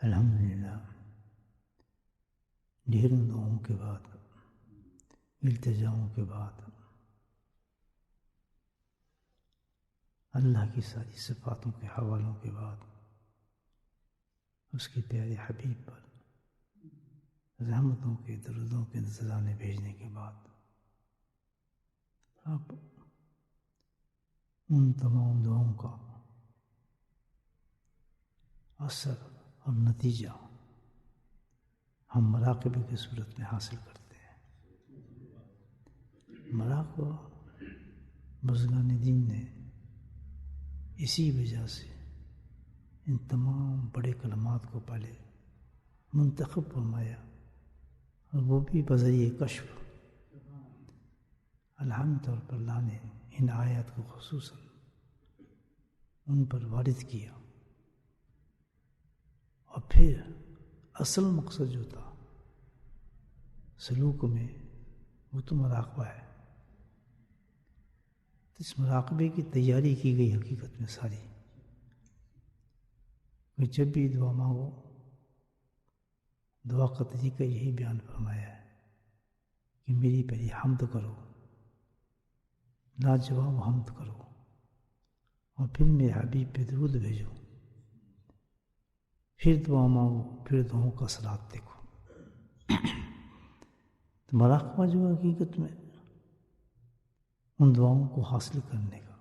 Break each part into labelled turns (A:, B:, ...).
A: الحمدللہ ڈھیروں دعاؤں کے بعد، التجاؤں کے بعد، اللہ کی ساری صفاتوں کے حوالوں کے بعد، اس کے پیارے حبیب پر رحمتوں کے درودوں کے نذرانے بھیجنے کے بعد، اب ان تمام دعاؤں کا اثر اور نتیجہ ہم مراقبے کی صورت میں حاصل کرتے ہیں۔ مراقبہ بزرگان دین نے اسی وجہ سے ان تمام بڑے کلمات کو پہلے منتخب فرمایا، اور وہ بھی بذریعہ کشف۔ الہامی طور پر اللہ نے ان آیات کو خصوصاً ان پر وارد کیا، اور پھر اصل مقصد جو تھا سلوک میں وہ تو مراقبہ ہے۔ تو اس مراقبے کی تیاری کی گئی حقیقت میں ساری، کہ جب بھی دعا مانگو، دعا کا طریقہ یہی بیان فرمایا ہے کہ میری پہلی حمد کرو، لاجواب حمد کرو، اور پھر میرے حبیب پہ درود بھیجو، پھر دعا مانگو، پھر دعاؤں کا اثرات دیکھو۔ تو مراقبہ جو حقیقت میں ان دعاؤں کو حاصل کرنے کا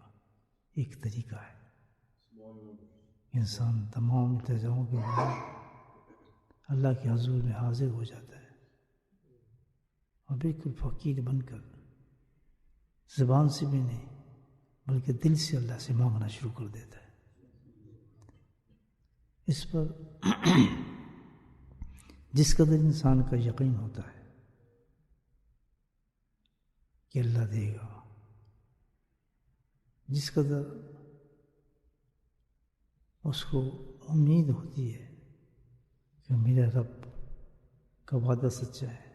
A: ایک طریقہ ہے۔ انسان تمام التجاؤں کے بعد اللہ کے حضور میں حاضر ہو جاتا ہے، اور بالکل فقیر بن کر زبان سے بھی نہیں بلکہ دل سے اللہ سے مانگنا شروع کر دیتا ہے۔ اس پر جس قدر انسان کا یقین ہوتا ہے کہ اللہ دے گا، جس قدر اس کو امید ہوتی ہے کہ میرا رب کا وعدہ سچا ہے،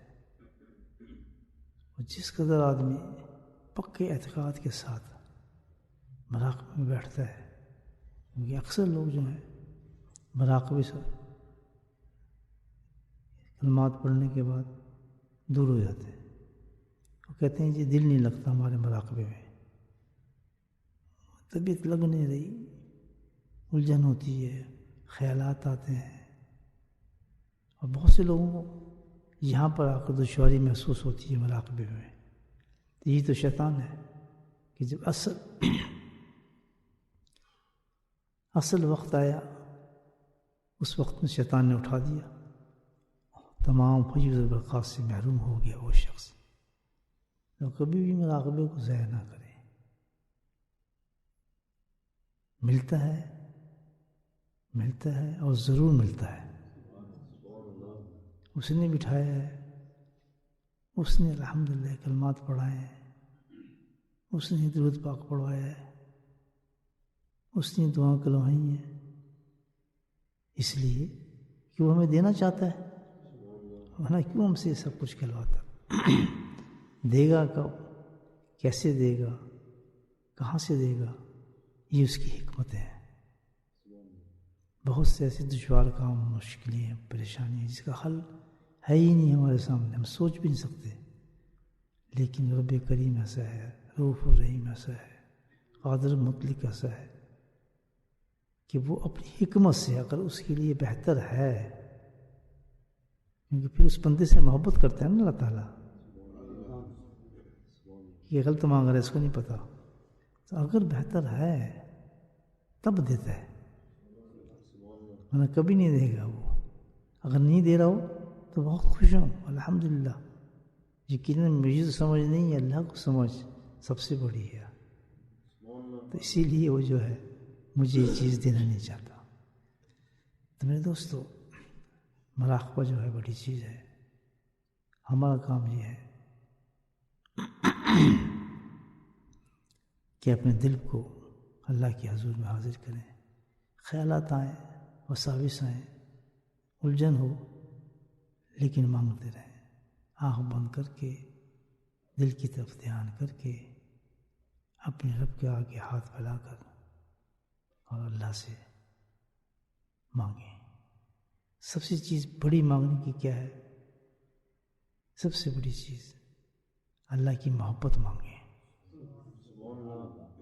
A: اور جس قدر آدمی پکے اعتقاد کے ساتھ مراقبے میں بیٹھتا ہے، کیونکہ اکثر لوگ جو ہیں مراقبے سے کلمات پڑھنے کے بعد دور ہو جاتے ہیں، وہ کہتے ہیں جی دل نہیں لگتا ہمارے مراقبے میں، طبیعت لگ نہیں رہی، الجھن ہوتی ہے، خیالات آتے ہیں، اور بہت سے لوگوں کو یہاں پر آ کر دشواری محسوس ہوتی ہے مراقبے میں۔ تو یہ تو شیطان ہے کہ جب اصل وقت آیا، اس وقت میں شیطان نے اٹھا دیا، تمام فیض و برکات سے محروم ہو گیا وہ شخص۔ تو کبھی بھی مراقبے کو ضائع نہ کریں، ملتا ہے اور ضرور ملتا ہے۔ اس نے بٹھایا ہے، اس نے الحمدللہ کلمات پڑھائے ہیں، اس نے درود پاک پڑھوایا ہے، اس نے دعا کلوائی ہیں، اس لیے کہ وہ ہمیں دینا چاہتا ہے، ورنہ کیوں ہم سے سب کچھ کھلواتا؟ دے گا کب، کیسے دے گا، کہاں سے دے گا، یہ اس کی حکمت ہے۔ بہت سے ایسے دشوار کام، مشکلیں، پریشانیاں جس کا حل ہے ہی نہیں ہمارے سامنے، ہم سوچ بھی نہیں سکتے، لیکن رب کریم ایسا ہے، رؤوف الرحیم ایسا ہے، قادر مطلق ایسا ہے کہ وہ اپنی حکمت سے اگر اس کے لیے بہتر ہے، کیونکہ پھر اس بندے سے محبت کرتا ہے نا اللہ تعالیٰ، یہ غلط مانگ رہا ہے اس کو نہیں پتا، تو اگر بہتر ہے تب دیتا ہے، ورنہ کبھی نہیں دے گا وہ۔ اگر نہیں دے رہا ہو تو بہت خوش ہوں، الحمدللہ، یقیناً مجھے تو سمجھ نہیں ہے، اللہ کو سمجھ سب سے بڑی ہے، تو اسی لیے وہ جو ہے مجھے یہ چیز دینا نہیں چاہتا۔ تو میرے دوستو، مراقبہ جو ہے بڑی چیز ہے۔ ہمارا کام یہ ہے کہ اپنے دل کو اللہ کے حضور میں حاضر کریں، خیالات آئیں، وساوس آئیں، الجھن ہو، لیکن مانگتے رہیں، آنکھ بند کر کے، دل کی طرف دھیان کر کے، اپنے رب کے آگے ہاتھ پھیلا کر اور اللہ سے مانگیں۔ سب سے چیز بڑی مانگنے کی کیا ہے؟ سب سے بڑی چیز اللہ کی محبت مانگیں،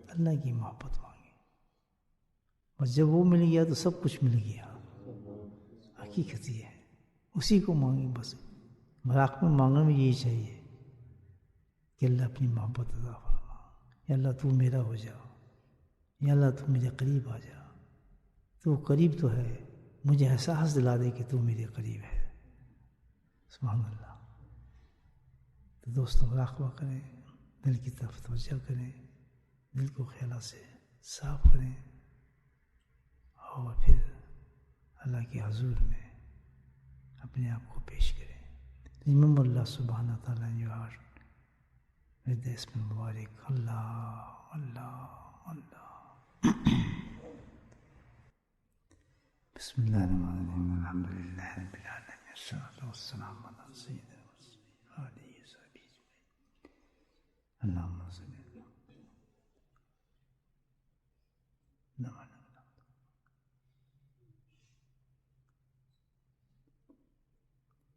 A: اللہ کی محبت مانگیں، اور جب وہ مل گیا تو سب کچھ مل گیا۔ حقیقت یہ ہے، اسی کو مانگیں بس۔ مراقب میں مانگنے میں یہی چاہیے کہ اللہ اپنی محبت عطا فرما، یا اللہ تو میرا ہو جا، یا اللہ تو میرے قریب آ جا، تو قریب تو ہے، مجھے احساس دلا دے کہ تو میرے قریب ہے۔ سبحان اللہ۔ تو دوستوں مراقبہ کریں، دل کی طرف توجہ کریں، دل کو خیالات سے صاف کریں، اور پھر اللہ کے حضور میں اپنے آپ کو پیش کریں۔ Remember Allah subhanahu wa ta'ala in your heart with the Ism Mubarak Allah, Allah, Allah. Bismillahirrahmanirrahim. Alhamdulillahi Rabbil Alamin. As-salatu was-salamu ala Sayyidina wa alihi wa sahbihi ajma'in. Allahumma salli ala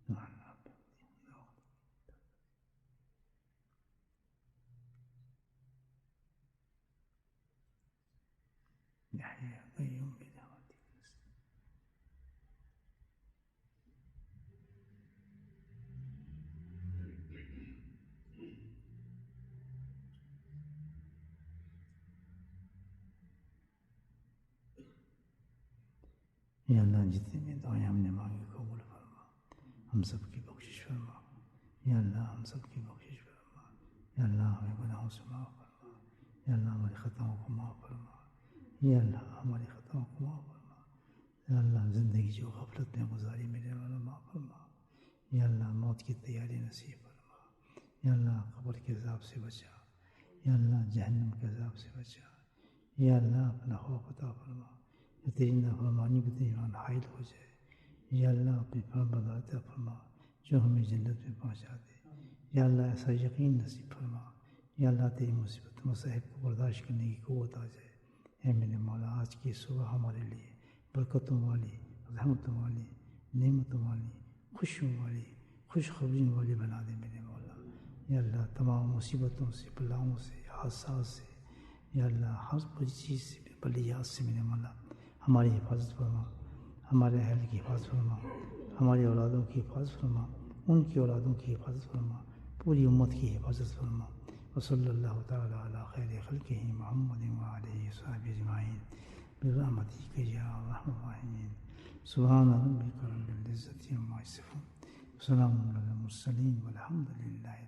A: Muhammad. يحيى قيوم بدعوتك یا اللہ جتنی بھی دعائیں ہم نے مانگی قبول فرما، ہم سب کی بخشش فرما، یا اللہ ہم سب کی بخشش فرما، یا اللہ ہمیں گناہوں سے معاف فرما، یا اللہ ہماری خطاؤں کو معاف فرما، یا اللہ ہماری خطاؤں کو معاف فرما، یا اللہ زندگی جو غفلت میں گزاری میرے والا معاف فرما، یا اللہ موت کی تیاری نصیب فرما، یا اللہ قبر کے عذاب سے بچا، یا اللہ جہنم کے عذاب سے بچا، یا اللہ اپنا خوف عطا فرما، یا تیری نافرمانی پہ تیری ایمان حائل ہو جائے، یا اللہ اپنی فرمانبرداری عطا فرما جو ہمیں جنت میں پہنچا دے، یا اللہ ایسا یقین نصیب فرما، یا اللہ تیری مصیبت مصائب کو برداشت کرنے کی قوت آ جائے۔ اے میرے مولا آج کی صبح ہمارے لیے برکتوں والی، رحمتوں والی، نعمتوں والی، خوشیوں والی، خوشخبریوں والی بنا دے میرے مولا۔ یا اللہ تمام مصیبتوں سے، بلاؤں سے، حادثات سے، یا اللہ ہر بری چیز سے، بلیات سے میرے مولا ہماری حفاظت فرما، ہمارے اہل کی حفاظت فرما، ہماری اولادوں کی حفاظت فرما، ان کی اولادوں کی حفاظت فرما، پوری امت کی حفاظت فرما۔ وصلی اللہ تعالی علی خیر خلقہ محمد وآلہ وصحبہ اجمعین برحمتک یا ارحم الراحمین۔ سبحان ربک رب العزۃ عما یصفون، وسلام علی المرسلین والحمد للہ۔